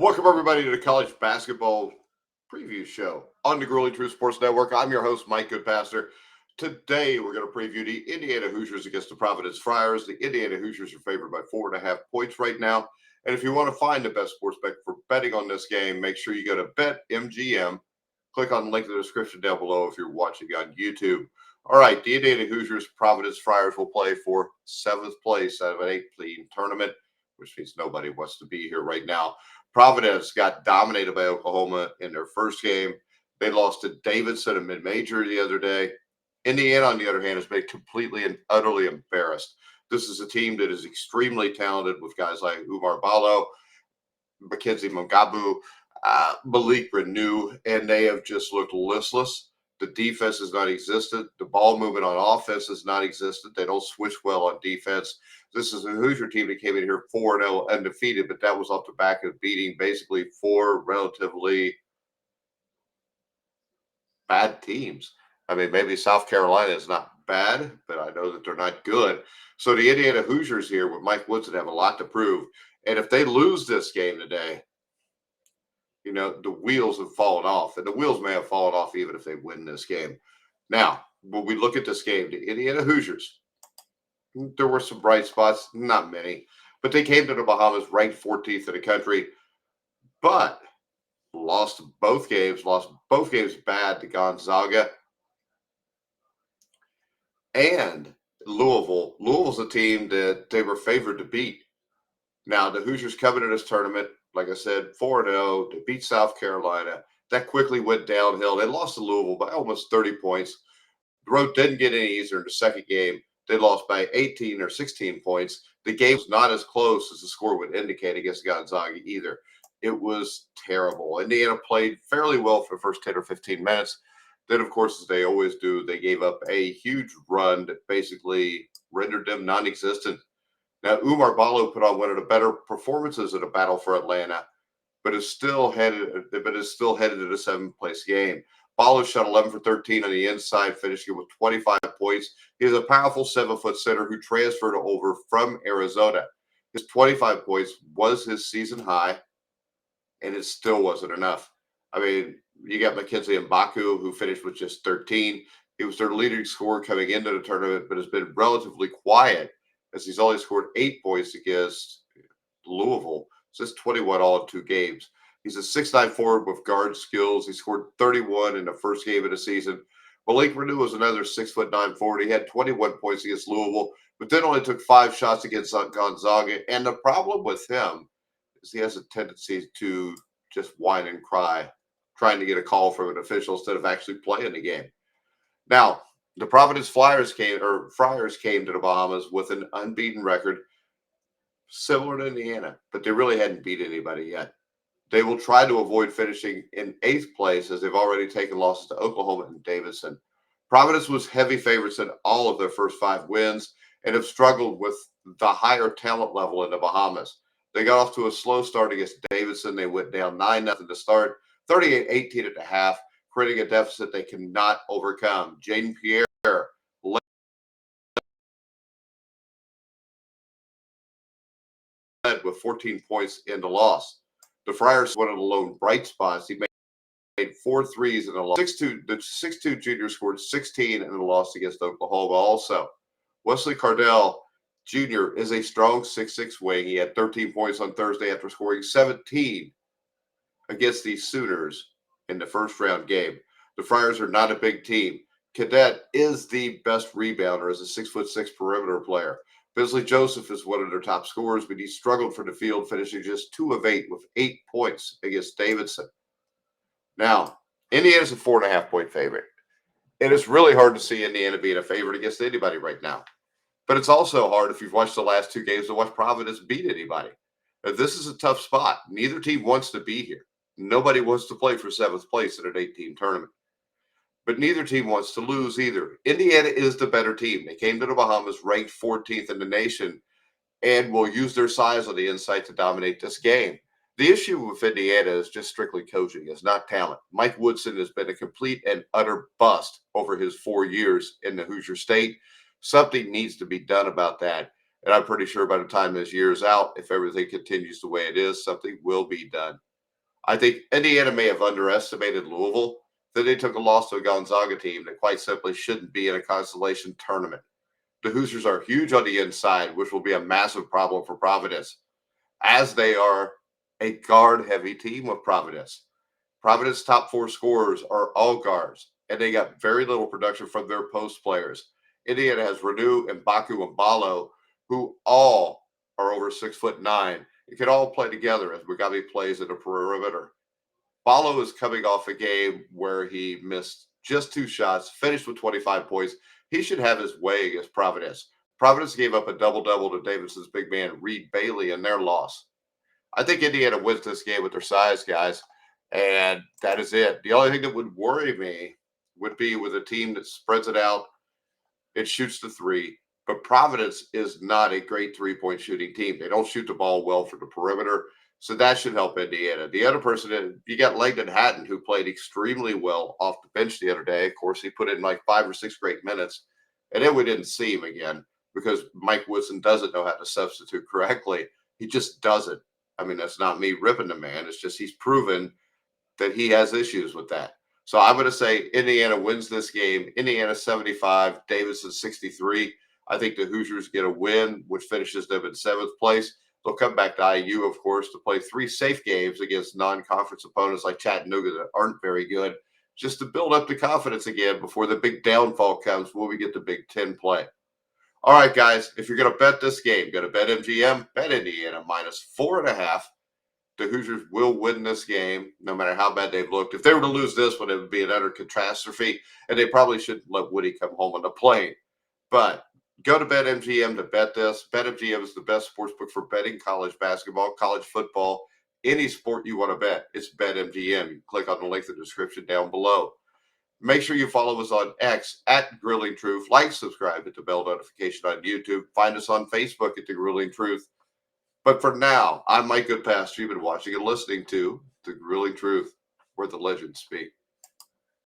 Welcome, everybody, to the college basketball preview show on the Grueling True Sports Network. I'm your host, Mike Goodpaster. Today, we're going to preview the Indiana Hoosiers against the Providence Friars. The Indiana Hoosiers are favored by 4.5 points right now. And if you want to find the best sports bet for betting on this game, make sure you go to BetMGM. Click on the link in the description down below if you're watching on YouTube. All right, the Indiana Hoosiers, Providence Friars will play for 7th place out of an 8-team tournament, which means nobody wants to be here right now. Providence got dominated by Oklahoma in their first game. They lost to Davidson in mid-major the other day. Indiana, on the other hand, has been completely and utterly embarrassed. This is a team that is extremely talented with guys like Oumar Ballo, Mackenzie Mungabu, Malik Renew, and they have just looked listless. The defense has not existed. The ball movement on offense has not existed. They don't switch well on defense. This is a Hoosier team that came in here 4-0 undefeated, but that was off the back of beating basically 4 relatively bad teams. I mean, maybe South Carolina is not bad, but I know that they're not good. So the Indiana Hoosiers here with Mike Woodson have a lot to prove. And if they lose this game today, the wheels have fallen off, and the wheels may have fallen off even if they win this game. Now, when we look at this game, the Indiana Hoosiers, there were some bright spots, not many, but they came to the Bahamas ranked 14th in the country, but lost both games bad to Gonzaga and Louisville. Louisville's a team that they were favored to beat. Now, the Hoosiers coming to this tournament, like I said, 4-0, to beat South Carolina. That quickly went downhill. They lost to Louisville by almost 30 points. The road didn't get any easier in the second game. They lost by 18 or 16 points. The game was not as close as the score would indicate against Gonzaga either. It was terrible. Indiana played fairly well for the first 10 or 15 minutes. Then, of course, as they always do, they gave up a huge run that basically rendered them non-existent. Now, Oumar Ballo put on one of the better performances in the battle for Atlanta, but is still headed to the 7th-place game. Ballo shot 11 for 13 on the inside, finishing with 25 points. He is a powerful 7-foot center who transferred over from Arizona. His 25 points was his season high, and it still wasn't enough. I mean, you got Mackenzie Mbaku, who finished with just 13. He was their leading scorer coming into the tournament, but has been relatively quiet as he's only scored 8 points against Louisville. So it's 21 all in 2 games. He's a 6'9" forward with guard skills. He scored 31 in the first game of the season. Malik Renew was another 6'9" forward. He had 21 points against Louisville, but then only took 5 shots against Gonzaga. And the problem with him is he has a tendency to just whine and cry, trying to get a call from an official instead of actually playing the game. Now, the Providence Friars came to the Bahamas with an unbeaten record, similar to Indiana, but they really hadn't beat anybody yet. They will try to avoid finishing in 8th place as they've already taken losses to Oklahoma and Davidson. Providence was heavy favorites in all of their first 5 wins and have struggled with the higher talent level in the Bahamas. They got off to a slow start against Davidson. They went down 9-0 to start, 38-18 at the half, creating a deficit they cannot overcome. Jaden Pierre led with 14 points in the loss. The Friars, one of the lone bright spots, he made 4 threes in the loss. The 6'2" junior scored 16 in the loss against Oklahoma also. Wesley Cardell Jr. is a strong 6'6" wing. He had 13 points on Thursday after scoring 17 against the Sooners in the first round game. The Friars are not a big team. Cadet is the best rebounder as a 6'6" perimeter player. Bisley Joseph is one of their top scorers, but he struggled from the field, finishing just 2 of 8 with 8 points against Davidson. Now, Indiana's a 4.5-point favorite. And it's really hard to see Indiana being a favorite against anybody right now. But it's also hard, if you've watched the last 2 games, to watch Providence beat anybody. This is a tough spot. Neither team wants to be here. Nobody wants to play for 7th place in an 8-team tournament. But neither team wants to lose either. Indiana is the better team. They came to the Bahamas ranked 14th in the nation and will use their size on the inside to dominate this game. The issue with Indiana is just strictly coaching. It's not talent. Mike Woodson has been a complete and utter bust over his 4 years in the Hoosier State. Something needs to be done about that. And I'm pretty sure by the time this year is out, if everything continues the way it is, something will be done. I think Indiana may have underestimated Louisville. Then they took a loss to a Gonzaga team that quite simply shouldn't be in a consolation tournament. The Hoosiers are huge on the inside, which will be a massive problem for Providence, as they are a guard heavy team with Providence. Providence top four scorers are all guards, and they got very little production from their post players. Indiana has Renew and Baku and Balo, who all are over 6'9". It can all play together as Mugabe plays in the perimeter. Balo is coming off a game where he missed just 2 shots, finished with 25 points. He should have his way against Providence. Providence gave up a double-double to Davidson's big man, Reed Bailey, in their loss. I think Indiana wins this game with their size, guys, and that is it. The only thing that would worry me would be with a team that spreads it out, it shoots the three, but Providence is not a great three-point shooting team. They don't shoot the ball well from the perimeter, so that should help Indiana. The other person, you got Langdon Hatton, who played extremely well off the bench the other day. Of course, he put in like 5 or 6 great minutes, and then we didn't see him again because Mike Woodson doesn't know how to substitute correctly. He just doesn't. I mean, that's not me ripping the man. It's just he's proven that he has issues with that. So I'm going to say Indiana wins this game. Indiana 75, Davidson 63. I think the Hoosiers get a win, which finishes them in 7th place. They'll come back to IU, of course, to play 3 safe games against non-conference opponents like Chattanooga that aren't very good, just to build up the confidence again before the big downfall comes when we get the Big Ten play. All right, guys, if you're going to bet this game, go to BetMGM, bet Indiana -4.5. The Hoosiers will win this game, no matter how bad they've looked. If they were to lose this one, it would be an utter catastrophe, and they probably shouldn't let Woody come home on the plane. But go to BetMGM to bet this. BetMGM is the best sports book for betting college basketball, college football, any sport you want to bet. It's BetMGM. You click on the link in the description down below. Make sure you follow us on X at Grilling Truth. Like, subscribe, hit the bell notification on YouTube. Find us on Facebook at The Grilling Truth. But for now, I'm Mike Goodpaster. You've been watching and listening to The Grilling Truth, where the legends speak.